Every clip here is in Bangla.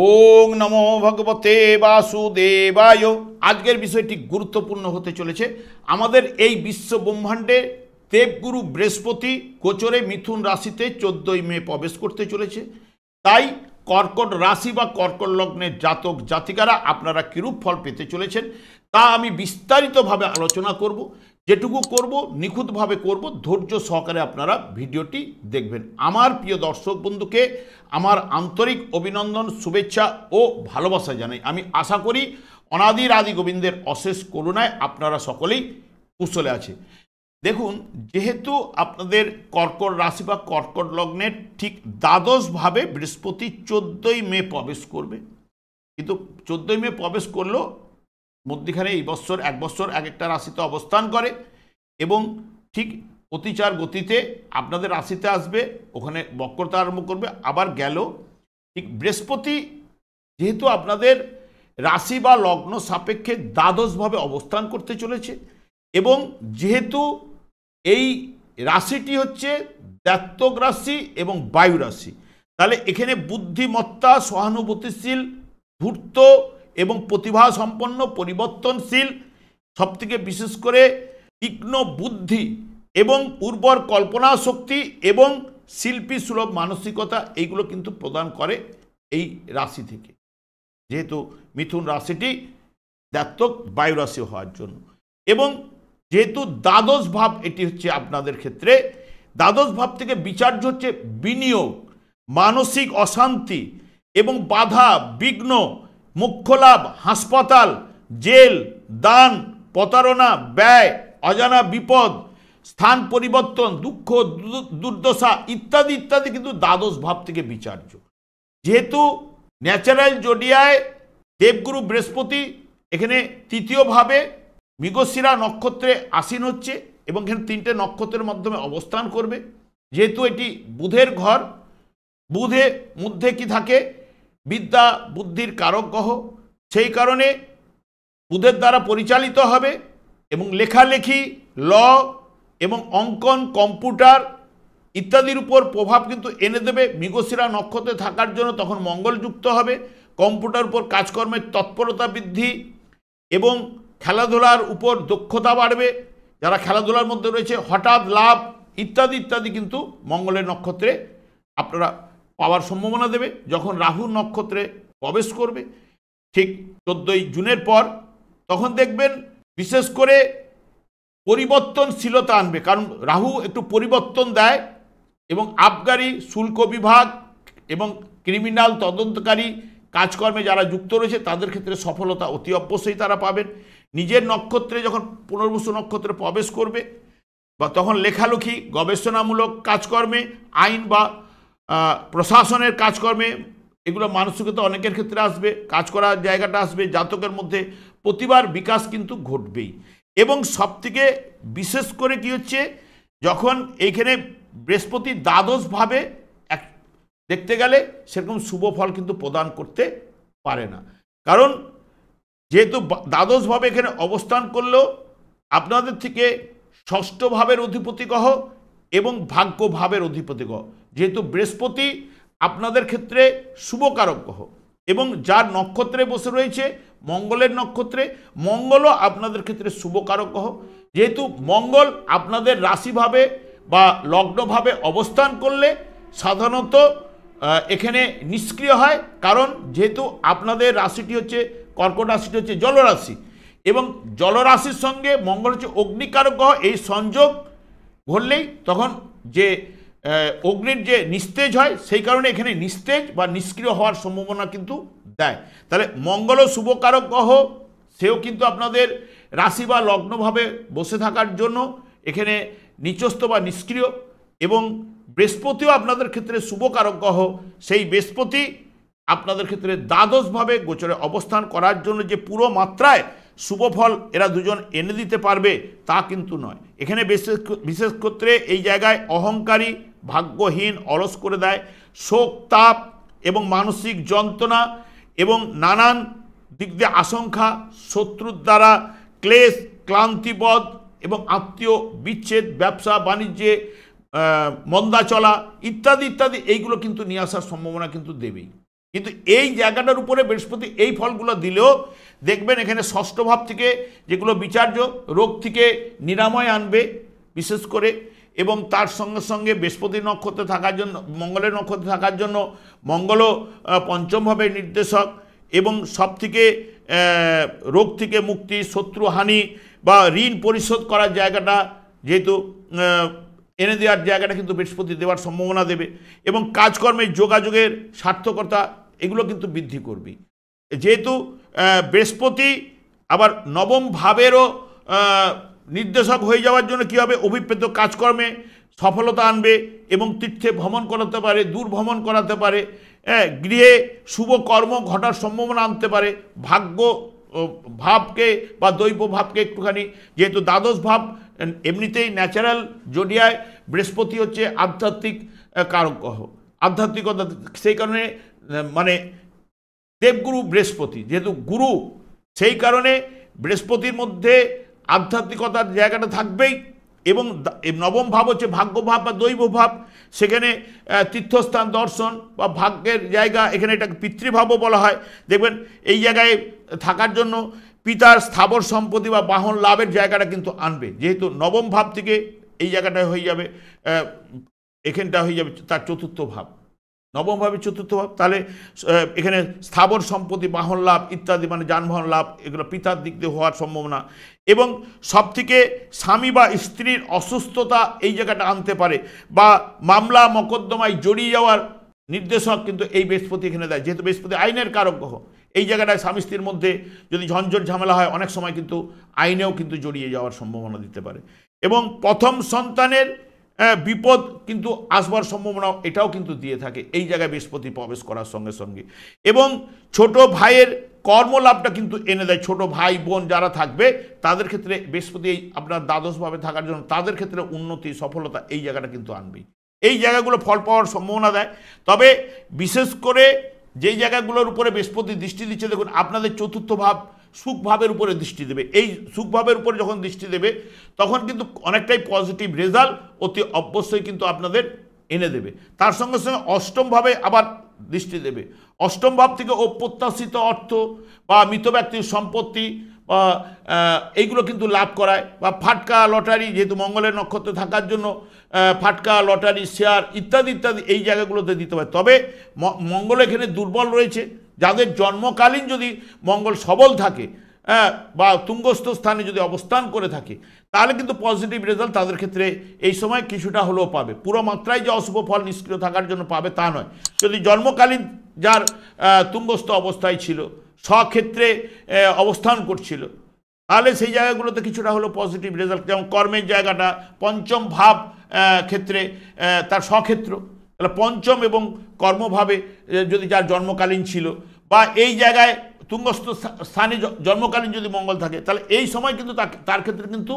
ওং নমো ভগবতে বাসুদেবায়। আজকের বিষয়টি গুরুত্বপূর্ণ হতে চলেছে। আমাদের এই বিশ্ব ব্রহ্মাণ্ডে দেবগুরু বৃহস্পতি গোচরে মিথুন রাশিতে 14ই মে প্রবেশ করতে চলেছে। তাই কর্কট রাশি বা কর্কট লগ্নের জাতক জাতিকারা আপনারা কিরূপ ফল পেতে চলেছেন তা আমি বিস্তারিতভাবে আলোচনা করব। যেটুকু করব নিখুঁতভাবে করব, ধৈর্য সহকারে আপনারা ভিডিওটি দেখবেন। আমার প্রিয় দর্শক বন্ধুকে আমার আন্তরিক অভিনন্দন, শুভেচ্ছা ও ভালোবাসা জানাই। আমি আশা করি অনাদির আদি গোবিন্দের অশেষ করুণায় আপনারা সকলেই কুশলে আছে। দেখুন, যেহেতু আপনাদের কর্কট রাশি বা কর্কট লগ্নের ঠিক দ্বাদশভাবে বৃহস্পতি 14ই মে প্রবেশ করবে, কিন্তু 14ই মে প্রবেশ করলেও মধ্যখানে এই বছর এক বছর এক একটা রাশিতে অবস্থান করে এবং ঠিক অতিচার গতিতে আপনাদের রাশিতে আসবে, ওখানে বক্রতা আরম্ভ করবে, আবার গেল। ঠিক বৃহস্পতি যেহেতু আপনাদের রাশি বা লগ্ন সাপেক্ষে দ্বাদশভাবে অবস্থান করতে চলেছে এবং যেহেতু এই রাশিটি হচ্ছে জাতক রাশি এবং বায়ু রাশি, তাহলে এখানে বুদ্ধিমত্তা, সহানুভূতিশীল, ধূর্ত এবং প্রতিভা সম্পন্ন, পরিবর্তনশীল, সবথেকে বিশেষ করে তীক্ষ্ণ বুদ্ধি এবং উর্বর কল্পনা শক্তি এবং শিল্পী সুলভ মানসিকতা, এইগুলো কিন্তু প্রদান করে এই রাশি থেকে, যেহেতু মিথুন রাশিটি জাতক বায়ু রাশি হওয়ার জন্য। এবং যেহেতু দ্বাদশ ভাব এটি হচ্ছে আপনাদের ক্ষেত্রে, দ্বাদশ ভাব থেকে বিচার্য হচ্ছে বিনিয়োগ, মানসিক অশান্তি এবং বাধা বিঘ্ন, মুখ্য লাভ, হাসপাতাল, জেল, দান, প্রতারণা, ব্যয়, অজানা বিপদ, স্থান পরিবর্তন, দুঃখ দুর্দশা ইত্যাদি ইত্যাদি কিন্তু দ্বাদশ ভাব থেকে বিচার্য। যেহেতু ন্যাচারাল জোডিয়ায় দেবগুরু বৃহস্পতি এখানে তৃতীয়ভাবে মৃগশিরা নক্ষত্রে আসীন হচ্ছে এবং এখানে 3টে নক্ষত্রের মাধ্যমে অবস্থান করবে। যেহেতু এটি বুধের ঘর, বুধের মধ্যে কি থাকে বিদ্যা বুদ্ধির কারক গ্রহ, সেই কারণে বুধের দ্বারা পরিচালিত হবে এবং লেখালেখি, ল এবং অঙ্কন, কম্পিউটার ইত্যাদির উপর প্রভাব কিন্তু এনে দেবে। মৃগশিরা নক্ষত্রে থাকার জন্য তখন মঙ্গলযুক্ত হবে, কম্পিউটার উপর কাজকর্মের তৎপরতা বৃদ্ধি এবং খেলাধুলার উপর দক্ষতা বাড়বে। যারা খেলাধুলার মধ্যে রয়েছে হঠাৎ লাভ ইত্যাদি ইত্যাদি কিন্তু মঙ্গলের নক্ষত্রে আপনারা পাওয়ার সম্ভাবনা দেবে যখন রাহু নক্ষত্রে প্রবেশ করবে ঠিক 14ই জুনের পর। তখন দেখবেন বিশেষ করে পরিবর্তনশীলতা আনবে, কারণ রাহু একটু পরিবর্তন দেয় এবং আবগারি, শুল্ক বিভাগ এবং ক্রিমিনাল তদন্তকারী কাজকর্মে যারা যুক্ত রয়েছে তাদের ক্ষেত্রে সফলতা অতি অবশ্যই তারা পাবেন। নিজের নক্ষত্রে যখন পুনর্বসু নক্ষত্রে প্রবেশ করবে বা তখন লেখালেখি, গবেষণামূলক কাজকর্মে, আইন বা প্রশাসনের কাজকর্মে, এগুলো মানসিকতা অনেকের ক্ষেত্রে আসবে, কাজ করার জায়গাটা আসবে, জাতকের মধ্যে প্রতিভার বিকাশ কিন্তু ঘটবেই। এবং সবথেকে বিশেষ করে কি হচ্ছে, যখন এইখানে বৃহস্পতি দ্বাদশভাবে দেখতে গেলে সেরকম শুভ ফল কিন্তু প্রদান করতে পারে না, কারণ যেহেতু দ্বাদশভাবে এখানে অবস্থান করলেও আপনাদের থেকে ষষ্ঠ ভাবের অধিপতি গ্রহ এবং ভাগ্য ভাবের অধিপতি গ্রহ, যেহেতু বৃহস্পতি আপনাদের ক্ষেত্রে শুভকারক গ্রহ এবং যার নক্ষত্রে বসে রয়েছে মঙ্গলের নক্ষত্রে, মঙ্গলও আপনাদের ক্ষেত্রে শুভকারক গ্রহ। যেহেতু মঙ্গল আপনাদের রাশিভাবে বা লগ্নভাবে অবস্থান করলে সাধারণত এখানে নিষ্ক্রিয় হয়, কারণ যেহেতু আপনাদের রাশিটি হচ্ছে কর্কট রাশিটি হচ্ছে জলরাশি এবং জলরাশির সঙ্গে মঙ্গল হচ্ছে অগ্নিকারক গ্রহ, এই সংযোগ ঘটলেই তখন যে অগ্নির যে নিস্তেজ হয় সেই কারণে এখানে নিস্তেজ বা নিষ্ক্রিয় হওয়ার সম্ভাবনা কিন্তু দেয়। তাহলে মঙ্গলও শুভকারক গ্রহ, সেও কিন্তু আপনাদের রাশি বা লগ্নভাবে বসে থাকার জন্য এখানে নিচস্থ বা নিষ্ক্রিয় এবং বৃহস্পতিও আপনাদের ক্ষেত্রে শুভকারক গ্রহ, সেই বৃহস্পতি আপনাদের ক্ষেত্রে দ্বাদশভাবে গোচরে অবস্থান করার জন্য যে পুরো মাত্রায় শুভফল এরা দুজন এনে দিতে পারবে তা কিন্তু নয়। এখানে বিশেষ ক্ষেত্রে এই জায়গায় অহংকারী, ভাগ্যহীন, অলস করে দেয়, শোক, তাপ এবং মানসিক যন্ত্রণা এবং নানান দিক দিয়ে আশঙ্কা, শত্রুর দ্বারা ক্লেশ, ক্লান্তিবোধ এবং আত্মীয় বিচ্ছেদ, ব্যবসা বাণিজ্যে মন্দা চলা ইত্যাদি ইত্যাদি এইগুলো কিন্তু নিয়ে আসার সম্ভাবনা কিন্তু দেবেই। কিন্তু এই জায়গাটার উপরে বৃহস্পতি এই ফলগুলো দিলেও দেখবেন এখানে ষষ্ঠ ভাব থেকে যেগুলো বিচার্য রোগ থেকে নিরাময় আনবে বিশেষ করে, এবং তার সঙ্গে সঙ্গে বৃহস্পতি নক্ষত্রে থাকার জন্য, মঙ্গলের নক্ষত্রে থাকার জন্য মঙ্গলও পঞ্চম ভাবের নির্দেশক, এবং সব থেকে রোগ থেকে মুক্তি, শত্রুহানি বা ঋণ পরিশোধ করার জায়গাটা যেহেতু এনে দেওয়ার জায়গাটা কিন্তু বৃহস্পতি দেওয়ার সম্ভাবনা দেবে, এবং কাজকর্মের যোগাযোগের সার্থকতা এগুলো কিন্তু বৃদ্ধি করবে। যেহেতু বৃহস্পতি আবার নবম ভাবেরও নির্দেশক হয়ে যাওয়ার জন্য কী হবে, অভিপ্রেত কাজকর্মে সফলতা আনবে এবং তীর্থে ভ্রমণ করাতে পারে, দূর ভ্রমণ করাতে পারে, গৃহে শুভ কর্ম ঘটার সম্ভাবনা আনতে পারে, ভাগ্য ভাবকে বা দৈব ভাবকে একটুখানি, যেহেতু দ্বাদশ ভাব এমনিতেই ন্যাচারাল জোডিয়ায় বৃহস্পতি হচ্ছে আধ্যাত্মিক কারক গ্রহ, আধ্যাত্মিকতা, সেই কারণে মানে দেবগুরু বৃহস্পতি যেহেতু গুরু, সেই কারণে বৃহস্পতির মধ্যে আধ্যাত্মিকতার জায়গাটা থাকবেই, এবং নবম ভাব হচ্ছে ভাগ্য ভাব বা দৈব ভাব, সেখানে তীর্থস্থান দর্শন বা ভাগ্যের জায়গা, এখানে এটাকে পিতৃভাবও বলা হয়। দেখবেন এই জায়গায় থাকার জন্য পিতার স্থাবর সম্পত্তি বা বাহন লাভের জায়গাটা কিন্তু আনবে, যেহেতু নবম ভাব থেকে এই জায়গাটা হয়ে যাবে, এখানটা হয়ে যাবে তার চতুর্থ ভাব, নবম ভাবে চতুর্থ ভাব, তাহলে এখানে স্থাবর সম্পত্তি, বাহন লাভ ইত্যাদি, মানে যানবাহন লাভ, এগুলো পিতার দিক দিয়ে হওয়ার সম্ভাবনা, এবং সব থেকে স্বামী বা স্ত্রীর অসুস্থতা এই জায়গাটা আনতে পারে, বা মামলা মকদ্দমায় জড়িয়ে যাওয়ার নির্দেশক কিন্তু এই বৃহস্পতি এখানে দেয়, যেহেতু বৃহস্পতি আইনের কারক গ্রহ। এই জায়গাটায় স্বামী স্ত্রীর মধ্যে যদি ঝঞ্ঝট ঝামেলা হয়, অনেক সময় কিন্তু আইনেও কিন্তু জড়িয়ে যাওয়ার সম্ভাবনা দিতে পারে, এবং প্রথম সন্তানের বিপদ কিন্তু আসবার সম্ভাবনা এটাও কিন্তু দিয়ে থাকে এই জায়গায় বৃহস্পতি প্রবেশ করার সঙ্গে সঙ্গে, এবং ছোট ভাইয়ের কর্মলাভটা কিন্তু এনে দেয়। ছোট ভাই বোন যারা থাকবে তাদের ক্ষেত্রে বৃহস্পতি আপনার দ্বাদশভাবে থাকার জন্য তাদের ক্ষেত্রে উন্নতি, সফলতা এই জায়গাটা কিন্তু আনবেই। এই জায়গাগুলো ফল পাওয়ার সম্ভাবনা দেয়। তবে বিশেষ করে যেই জায়গাগুলোর উপরে বৃহস্পতি দৃষ্টি দিচ্ছে, দেখুন আপনাদের চতুর্থ ভাব সুখভাবের উপরে দৃষ্টি দেবে। এই সুখভাবের উপরে যখন দৃষ্টি দেবে তখন কিন্তু অনেকটাই পজিটিভ রেজাল্ট অতি অবশ্যই কিন্তু আপনাদের এনে দেবে। তার সঙ্গে সঙ্গে অষ্টম ভাবে আবার দৃষ্টি দেবে। অষ্টম ভাব থেকে অপ্রত্যাশিত অর্থ বা মৃত ব্যক্তির সম্পত্তি বা এইগুলো কিন্তু লাভ করায়, বা ফাটকা লটারি, যেহেতু মঙ্গলের নক্ষত্রে থাকার জন্য ফাটকা লটারি শেয়ার ইত্যাদি ইত্যাদি এই জায়গাগুলোতে দিতে পারে। তবে মঙ্গল এখানে দুর্বল রয়েছে। যাদের জন্মকালীন যদি মঙ্গল সবল থাকে বা তুঙ্গস্থ স্থানে যদি অবস্থান করে থাকে, তাহলে কিন্তু পজিটিভ রেজাল্ট তাদের ক্ষেত্রে এই সময় কিছুটা হলেও পাবে। পুরো মাত্রায় যে অশুভ ফল নিষ্ক্রিয় থাকার জন্য পাবে তা নয়। যদি জন্মকালীন যার তুঙ্গস্থ অবস্থায় ছিল, স্বক্ষেত্রে অবস্থান করছিল, তাহলে সেই জায়গাগুলোতে কিছুটা হলো পজিটিভ রেজাল্ট। যেমন কর্মের জায়গাটা পঞ্চম ভাব ক্ষেত্রে তার স্বক্ষেত্র, তাহলে পঞ্চম এবং কর্মভাবে যদি যার জন্মকালীন ছিল, বা এই জায়গায় তুঙ্গস্থ স্থানে জন্মকালীন যদি মঙ্গল থাকে, তাহলে এই সময় কিন্তু তার ক্ষেত্রে কিন্তু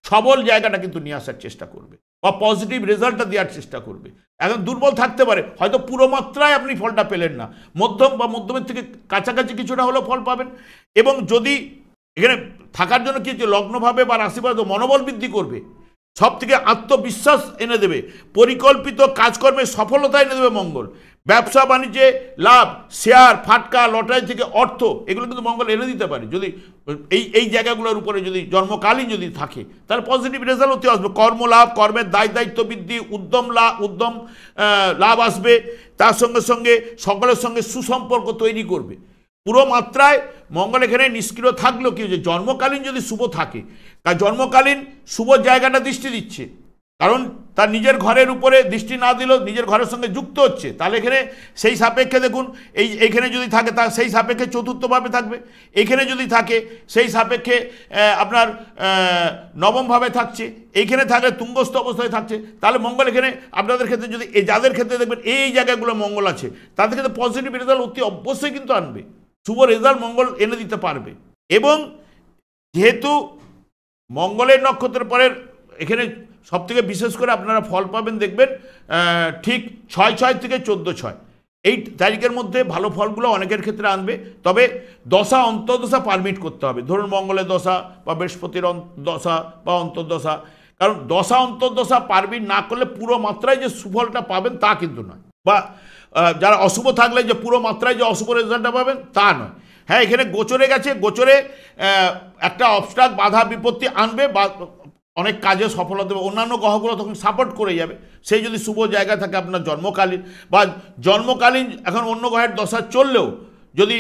সবল জায়গাটা কিন্তু নিয়ে আসার চেষ্টা করবে বা পজিটিভ রেজাল্টটা দেওয়ার চেষ্টা করবে। এখন দুর্বল থাকতে পারে, হয়তো পুরো মাত্রায় আপনি ফলটা পেলেন না, মধ্যম বা মধ্যমের থেকে কাছাকাছি কিছুটা হলেও ফল পাবেন। এবং যদি এখানে থাকার জন্য কি হচ্ছে, লগ্নভাবে বা রাশিভাবে মনোবল বৃদ্ধি করবে, সব থেকে আত্মবিশ্বাস এনে দেবে, পরিকল্পিত কাজকর্মে সফলতা এনে দেবে মঙ্গল, ব্যবসা বাণিজ্যে লাভ, শেয়ার, ফাটকা লটারি থেকে অর্থ, এগুলো কিন্তু মঙ্গল এনে দিতে পারে যদি এই জায়গাগুলোর উপরে যদি জন্মকালীন যদি থাকে, তাহলে পজিটিভ রেজাল্ট হতে আসবে। কর্মলাভ, কর্মের দায়িত্ব বৃদ্ধি, উদ্যম লাভ আসবে। তার সঙ্গে সঙ্গে সকলের সঙ্গে সুসম্পর্ক তৈরি করবে। পুরো মাত্রায় মঙ্গল এখানে নিষ্ক্রিয় থাকলেও কি হচ্ছে, জন্মকালীন যদি শুভ থাকে, তার জন্মকালীন শুভ জায়গাটা দৃষ্টি দিচ্ছে, কারণ তার নিজের ঘরের উপরে দৃষ্টি না দিলেও নিজের ঘরের সঙ্গে যুক্ত হচ্ছে, তাহলে এখানে সেই সাপেক্ষে দেখুন এইখানে যদি থাকে তা সেই সাপেক্ষে চতুর্থভাবে থাকবে, এখানে যদি থাকে সেই সাপেক্ষে আপনার নবমভাবে থাকছে, এইখানে থাকলে তুঙ্গস্থ অবস্থায় থাকছে, তাহলে মঙ্গল এখানে আপনাদের ক্ষেত্রে যদি যাদের ক্ষেত্রে দেখবেন এই জায়গাগুলো মঙ্গল আছে, তাদের ক্ষেত্রে পজিটিভ রেজাল্ট অতি অবশ্যই কিন্তু আনবে, শুভ রেজাল্ট মঙ্গল এনে দিতে পারবে। এবং যেহেতু মঙ্গলের নক্ষত্রের পরের এখানে সবথেকে বিশেষ করে আপনারা ফল পাবেন দেখবেন ঠিক 6/6 থেকে 14/6 এই তারিখের মধ্যে ভালো ফলগুলো অনেকের ক্ষেত্রে আনবে। তবে দশা অন্তর্দশা পারমিট করতে হবে, ধরুন মঙ্গলের দশা বা বৃহস্পতির দশা বা অন্তর্দশা, কারণ দশা অন্তর্দশা পারমিট না করলে পুরো মাত্রায় যে সুফলটা পাবেন তা কিন্তু নয়। বা যারা অশুভ থাকলে যে পুরো মাত্রায় যে অশুভ রেজাল্টটা পাবেন তা নয়। হ্যাঁ, এখানে গোচরে গেছে, গোচরে একটা অবস্ট্রাক বাধা বিপত্তি আনবে বা অনেক কাজে সফলতা দেবে, অন্যান্য গ্রহগুলো তখন সাপোর্ট করে যাবে। সেই যদি শুভ জায়গা থাকে আপনার জন্মকালীন বা জন্মকালীন এখন অন্য গ্রহের দশা চললেও যদি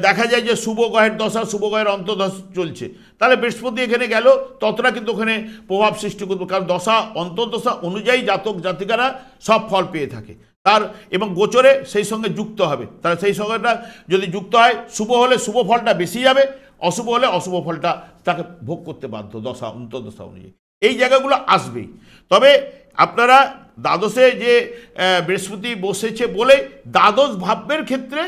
দেখা যায় যে শুভ গ্রহের দশা, শুভ গ্রহের অন্তর্দশা চলছে, তাহলে বৃহস্পতি এখানে গেল ততটা কিন্তু ওখানে প্রভাব সৃষ্টি করবে, কারণ দশা অন্তর্দশা অনুযায়ী জাতক জাতিকারা সব ফল পেয়ে থাকে তার, এবং গোচরে সেই সঙ্গে যুক্ত হবে। তাহলে সেই সঙ্গেটা যদি যুক্ত হয়, শুভ হলে শুভ ফলটা বেশি যাবে, অশুভ হলে অশুভ ফলটা তাকে ভোগ করতে বাধ্য দশা অন্তর্দশা অনুযায়ী। এই জায়গাগুলো আসবেই। তবে আপনারা দ্বাদশে যে বৃহস্পতি বসেছে বলে দ্বাদশ ভাবের ক্ষেত্রে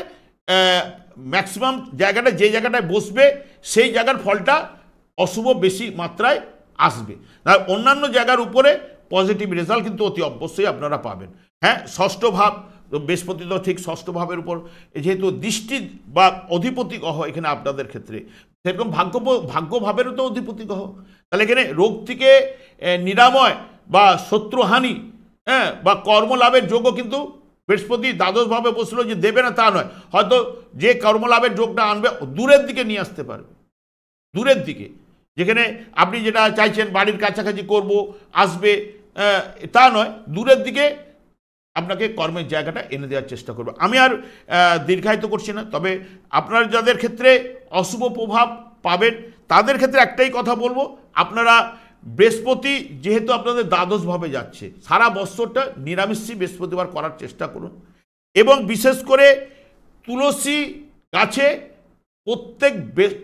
ম্যাক্সিমাম জায়গাটা যে জায়গাটায় বসবে সেই জায়গার ফলটা অশুভ বেশি মাত্রায় আসবে। আর অন্যান্য জায়গার উপরে পজিটিভ রেজাল্ট কিন্তু অতি অবশ্যই আপনারা পাবেন। হ্যাঁ, ষষ্ঠ ভাব বৃহস্পতি তো ঠিক ষষ্ঠ ভাবের উপর যেহেতু দৃষ্টি বা অধিপতি গ্রহ এখানে আপনাদের ক্ষেত্রে, সেরকম ভাগ্যভাবেরও তো অধিপতি গ্রহ। তাহলে এখানে রোগ থেকে নিরাময় বা শত্রুহানি, হ্যাঁ, বা কর্মলাভের যোগও কিন্তু বৃহস্পতি দ্বাদশভাবে বসলো যে দেবে না তা নয়, হয়তো যে কর্মলাভের যোগটা আনবে দূরের দিকে নিয়ে আসতে পারবে, দূরের দিকে, যেখানে আপনি যেটা চাইছেন বাড়ির কাছাকাছি করব আসবে তা নয়, দূরের দিকে আপনাকে কর্মের জায়গাটা এনে দেওয়ার চেষ্টা করবে। আমি আর দীর্ঘায়িত করছি না। তবে আপনার যাদের ক্ষেত্রে অশুভ প্রভাব পাবেন তাদের ক্ষেত্রে একটাই কথা বলবো, আপনারা বৃহস্পতি যেহেতু আপনাদের দ্বাদশভাবে যাচ্ছে, সারা বছরটা নিরামিষই বৃহস্পতিবার করার চেষ্টা করুন, এবং বিশেষ করে তুলসী গাছে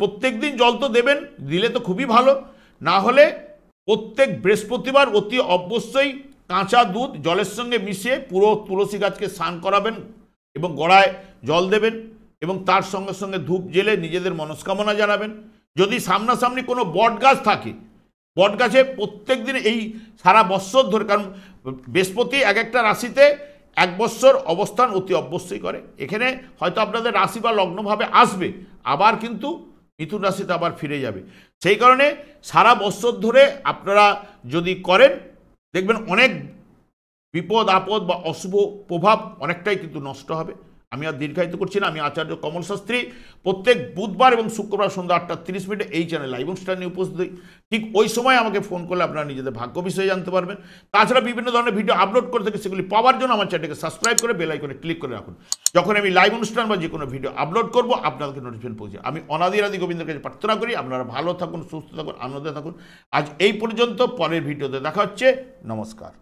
প্রত্যেক দিন জল তো দেবেন, দিলে তো খুবই ভালো, না হলে প্রত্যেক বৃহস্পতিবার অতি অবশ্যই কাঁচা দুধ জলের সঙ্গে মিশিয়ে পুরো তুলসী গাছকে স্নান করাবেন এবং গোড়ায় জল দেবেন, এবং তার সঙ্গে সঙ্গে ধূপ জেলে নিজেদের মনস্কামনা জানাবেন। যদি সামনাসামনি কোনো বট গাছ থাকে, বট গাছে প্রত্যেক দিন এই সারা বৎসর ধরে, কারণ বৃহস্পতি এক একটা রাশিতে এক বৎসর অবস্থান অতি অবশ্যই করে, এখানে হয়তো আপনাদের রাশি বা লগ্নভাবে আসবে, আবার কিন্তু মিথুন রাশিতে আবার ফিরে যাবে। সেই কারণে সারা বৎসর ধরে আপনারা যদি করেন দেখবেন অনেক বিপদ আপদ বা অশুভ প্রভাব অনেকটাই কিন্তু নষ্ট হবে। আমি আর দীর্ঘায়িত করছি না। আমি আচার্য কমল শাস্ত্রী, প্রত্যেক বুধবার এবং শুক্রবার সন্ধ্যা 8:30 এই চ্যানেল লাইভ অনুষ্ঠান নিয়ে উপস্থিত হই। ঠিক ওই সময় আমাকে ফোন করলে আপনারা নিজেদের ভাগ্য বিষয়ে জানতে পারবেন। তাছাড়া বিভিন্ন ধরনের ভিডিও আপলোড করে থাকি, সেগুলি পাওয়ার জন্য আমার চ্যানেলকে সাবস্ক্রাইব করে বেল আইকনে ক্লিক করে রাখুন। যখন আমি লাইভ অনুষ্ঠান বা যে কোনো ভিডিও আপলোড করব আপনাদেরকে নোটিফিকেশন পৌঁছে। আমি অনাদি গোবিন্দের কাছে প্রার্থনা করি আপনারা ভালো থাকুন, সুস্থ থাকুন, আনন্দে থাকুন। আজ এই পর্যন্ত, পরের ভিডিওতে দেখা হচ্ছে। নমস্কার।